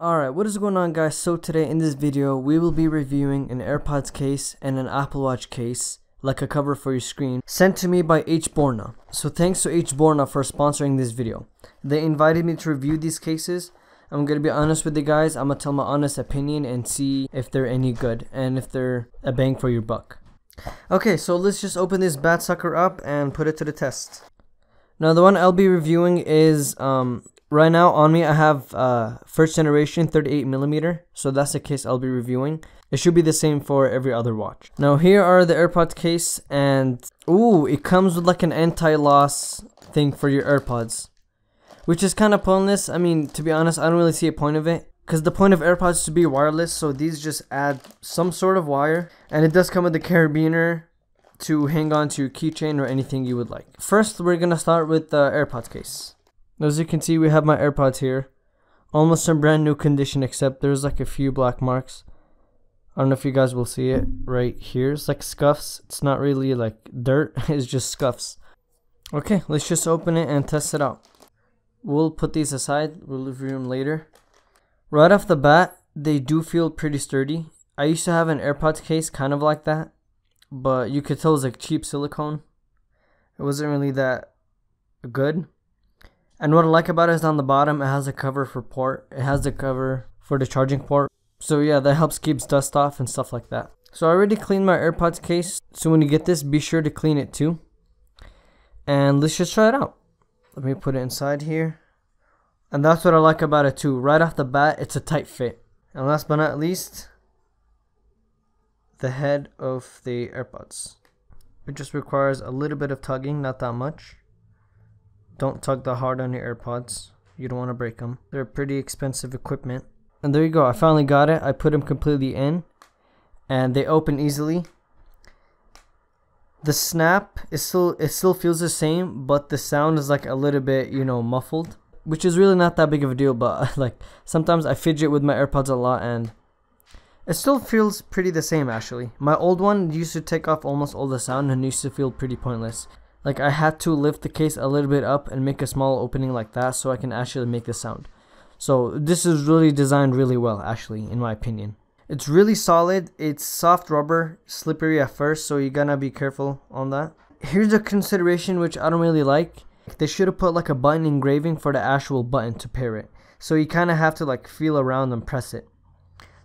Alright, what is going on, guys? So today in this video we will be reviewing an AirPods case and an Apple Watch case, like a cover for your screen, sent to me by HBorna. So thanks to HBorna for sponsoring this video. They invited me to review these cases. I'm gonna be honest with you guys. I'm gonna tell my honest opinion and see if they're any good and if they're a bang for your buck. Okay, so let's just open this bad sucker up and put it to the test. Now the one I'll be reviewing is right now on me I have first generation 38mm, so that's the case I'll be reviewing. It should be the same for every other watch. Now here are the AirPods case, and ooh, it comes with like an anti-loss thing for your AirPods, which is kind of pointless. I mean, to be honest, I don't really see a point of it, because the point of AirPods is to be wireless, so these just add some sort of wire, and it does come with the carabiner to hang on to your keychain or anything you would like. First, we're gonna start with the AirPods case. As you can see, we have my AirPods here, almost in brand new condition, except there's like a few black marks. I don't know if you guys will see it right here. It's like scuffs. It's not really like dirt, it's just scuffs. Okay, let's just open it and test it out. We'll put these aside, we'll review them later. Right off the bat, they do feel pretty sturdy. I used to have an AirPods case kind of like that, but you could tell it was like cheap silicone. It wasn't really that good. And what I like about it is on the bottom, it has a cover for port. It has the cover for the charging port. So yeah, that helps keeps dust off and stuff like that. So I already cleaned my AirPods case. So when you get this, be sure to clean it too. And let's just try it out. Let me put it inside here. And that's what I like about it too. Right off the bat, it's a tight fit. And last but not least, the head of the AirPods. It just requires a little bit of tugging, not that much. Don't tug that hard on your AirPods. You don't want to break them. They're pretty expensive equipment. And there you go. I finally got it. I put them completely in, and they open easily. The snap is it still feels the same, but the sound is like a little bit, you know, muffled, which is really not that big of a deal. But like sometimes I fidget with my AirPods a lot, and it still feels pretty the same actually. My old one used to take off almost all the sound and used to feel pretty pointless. Like I had to lift the case a little bit up and make a small opening like that so I can actually make the sound. So this is really designed really well actually, in my opinion. It's really solid. It's soft rubber, slippery at first, so you gotta be careful on that. Here's a consideration which I don't really like. They should have put like a button engraving for the actual button to pair it. So you kind of have to like feel around and press it.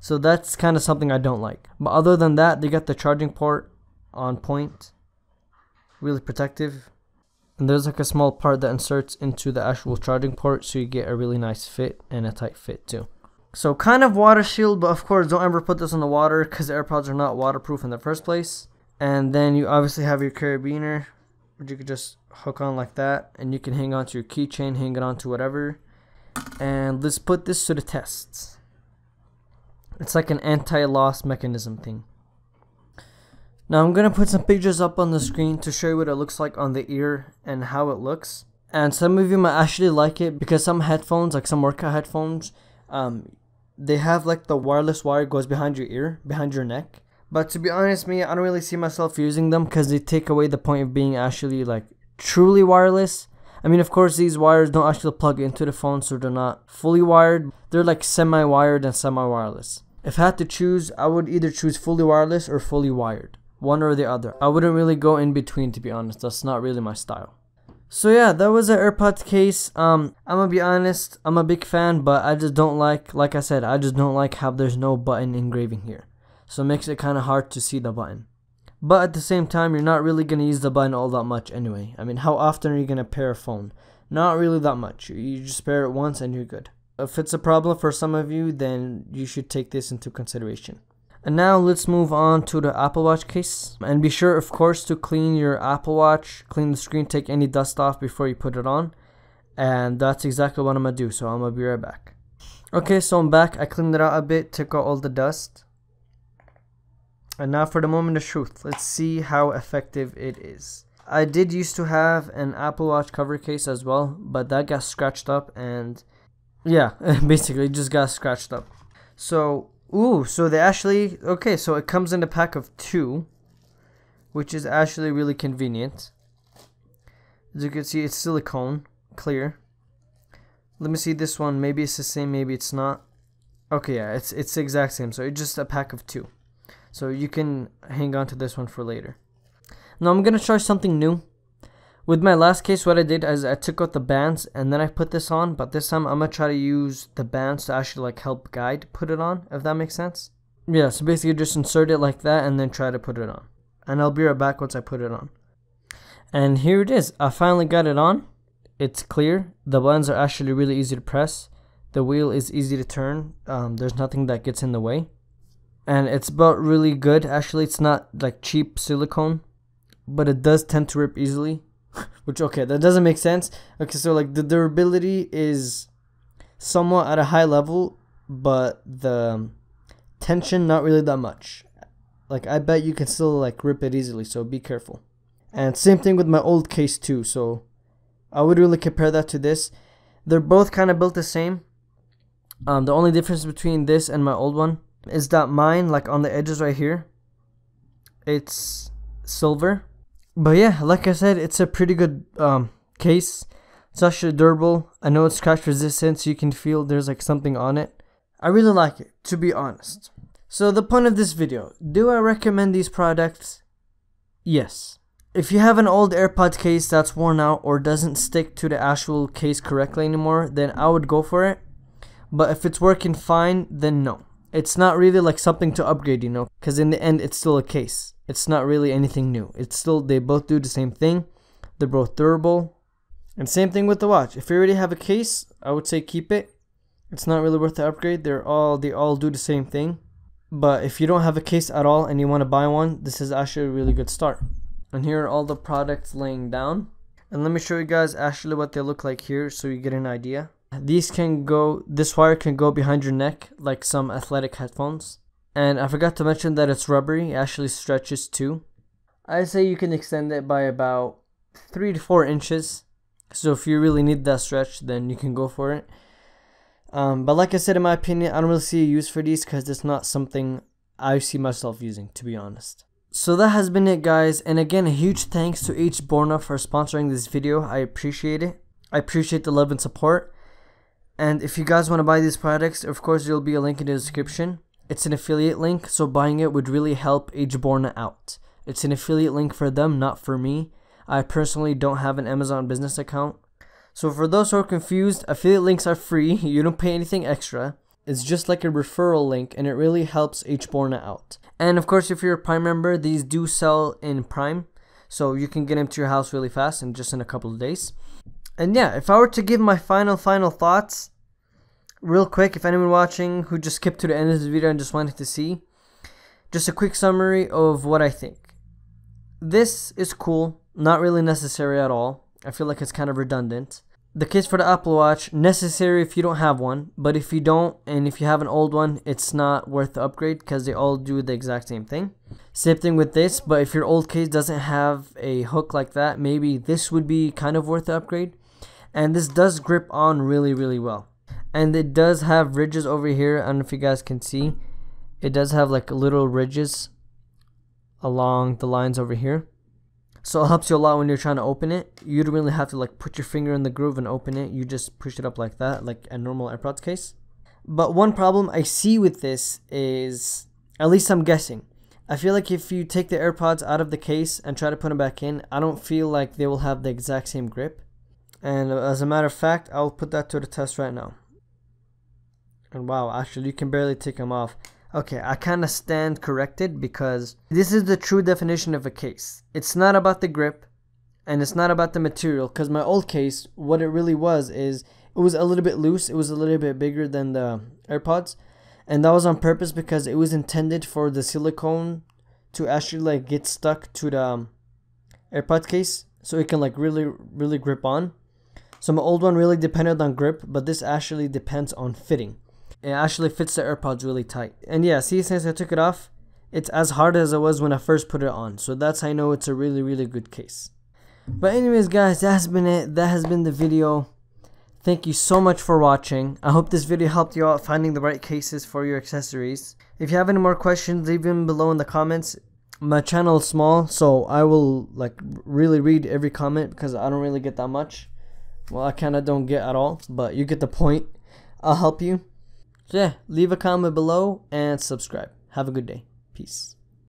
So that's kind of something I don't like. But other than that, they got the charging port on point. Really protective, and there's like a small part that inserts into the actual charging port, so you get a really nice fit and a tight fit too. So kind of water shield, but of course don't ever put this in the water because the AirPods are not waterproof in the first place. And then you obviously have your carabiner, which you could just hook on like that, and you can hang on to your keychain, hang it on to whatever. And let's put this to the test. It's like an anti-loss mechanism thing. Now I'm going to put some pictures up on the screen to show you what it looks like on the ear and how it looks. And some of you might actually like it because some headphones, like some workout headphones, they have like the wireless wire goes behind your ear, behind your neck. But to be honest with me, I don't really see myself using them because they take away the point of being actually like truly wireless. I mean, of course, these wires don't actually plug into the phone, so they're not fully wired. They're like semi-wired and semi-wireless. If I had to choose, I would either choose fully wireless or fully wired. One or the other. I wouldn't really go in between, to be honest. That's not really my style. So yeah, that was an AirPods case. I'm gonna be honest, I'm a big fan, but I just don't like I said, I just don't like how there's no button engraving here. So it makes it kind of hard to see the button. But at the same time, you're not really gonna use the button all that much anyway. I mean, how often are you gonna pair a phone? Not really that much. You just pair it once and you're good. If it's a problem for some of you, then you should take this into consideration. And now let's move on to the Apple Watch case. And be sure, of course, to clean your Apple Watch, clean the screen, take any dust off before you put it on. And that's exactly what I'm going to do, so I'm going to be right back. Okay, so I'm back. I cleaned it out a bit, took out all the dust. And now for the moment of truth. Let's see how effective it is. I did used to have an Apple Watch cover case as well, but that got scratched up and yeah, basically it just got scratched up. So ooh, so they actually, okay, so it comes in a pack of 2, which is actually really convenient. As you can see, it's silicone, clear. Let me see this one, maybe it's the same, maybe it's not. Okay, yeah, it's the exact same. So it's just a pack of 2. So you can hang on to this one for later. Now I'm gonna try something new. With my last case, what I did is I took out the bands and then I put this on. But this time I'm gonna try to use the bands to actually like help guide put it on, if that makes sense. Yeah, so basically just insert it like that and then try to put it on. And I'll be right back once I put it on. And here it is. I finally got it on. It's clear. The buttons are actually really easy to press. The wheel is easy to turn. There's nothing that gets in the way. And it's built really good. Actually, it's not like cheap silicone, but it does tend to rip easily. Which, okay, that doesn't make sense. Okay, so like the durability is somewhat at a high level, but the tension not really that much. Like I bet you can still like rip it easily, so be careful. And same thing with my old case too, so I would really compare that to this. They're both kind of built the same. The only difference between this and my old one is that mine, like on the edges right here, it's silver. But yeah, like I said, it's a pretty good case. It's actually durable. I know it's scratch resistant, so you can feel there's like something on it. I really like it, to be honest. So the point of this video, do I recommend these products? Yes. If you have an old AirPods case that's worn out or doesn't stick to the actual case correctly anymore, then I would go for it. But if it's working fine, then no. It's not really like something to upgrade, you know, because in the end, it's still a case. It's not really anything new. It's still, they both do the same thing. They're both durable. And same thing with the watch. If you already have a case, I would say keep it. It's not really worth the upgrade. They all do the same thing. But if you don't have a case at all and you want to buy one, this is actually a really good start. And here are all the products laying down. And let me show you guys actually what they look like here so you get an idea. This wire can go behind your neck like some athletic headphones. And I forgot to mention that it's rubbery. It actually stretches too. I say you can extend it by about 3 to 4 inches. So if you really need that stretch, then you can go for it. But like I said, in my opinion, I don't really see a use for these because it's not something I see myself using, to be honest. So that has been it, guys. And again, a huge thanks to HBorna for sponsoring this video. I appreciate it. I appreciate the love and support. And if you guys want to buy these products, of course, there will be a link in the description. It's an affiliate link, so buying it would really help HBorna out. It's an affiliate link for them, not for me. I personally don't have an Amazon business account. So for those who are confused, affiliate links are free. You don't pay anything extra. It's just like a referral link, and it really helps HBorna out. And of course, if you're a Prime member, these do sell in Prime. So you can get them to your house really fast and just in a couple of days. And yeah, if I were to give my final thoughts, real quick, if anyone watching who just skipped to the end of this video and just wanted to see, just a quick summary of what I think. This is cool, not really necessary at all. I feel like it's kind of redundant. The case for the Apple Watch, necessary if you don't have one, but if you don't, and if you have an old one, it's not worth the upgrade because they all do the exact same thing. Same thing with this, but if your old case doesn't have a hook like that, maybe this would be kind of worth the upgrade. And this does grip on really, really well. And it does have ridges over here. I don't know if you guys can see. It does have like little ridges along the lines over here. So it helps you a lot when you're trying to open it. You don't really have to like put your finger in the groove and open it. You just push it up like that, like a normal AirPods case. But one problem I see with this is, at least I'm guessing, I feel like if you take the AirPods out of the case and try to put them back in, I don't feel like they will have the exact same grip. And as a matter of fact, I'll put that to the test right now. And wow, actually you can barely take them off. Okay, I kind of stand corrected because this is the true definition of a case. It's not about the grip and it's not about the material, because my old case, what it really was is it was a little bit loose. It was a little bit bigger than the AirPods, and that was on purpose because it was intended for the silicone to actually like get stuck to the AirPods case so it can like really grip on. So my old one really depended on grip, but this actually depends on fitting. It actually fits the AirPods really tight. And yeah, see, since I took it off, it's as hard as it was when I first put it on. So that's how I know it's a really good case. But anyways, guys, that has been it. That has been the video. Thank you so much for watching. I hope this video helped you out finding the right cases for your accessories. If you have any more questions, leave them below in the comments. My channel is small, so I will like really read every comment because I don't really get that much. Well, I kind of don't get at all, but you get the point. I'll help you. So yeah, leave a comment below and subscribe. Have a good day. Peace.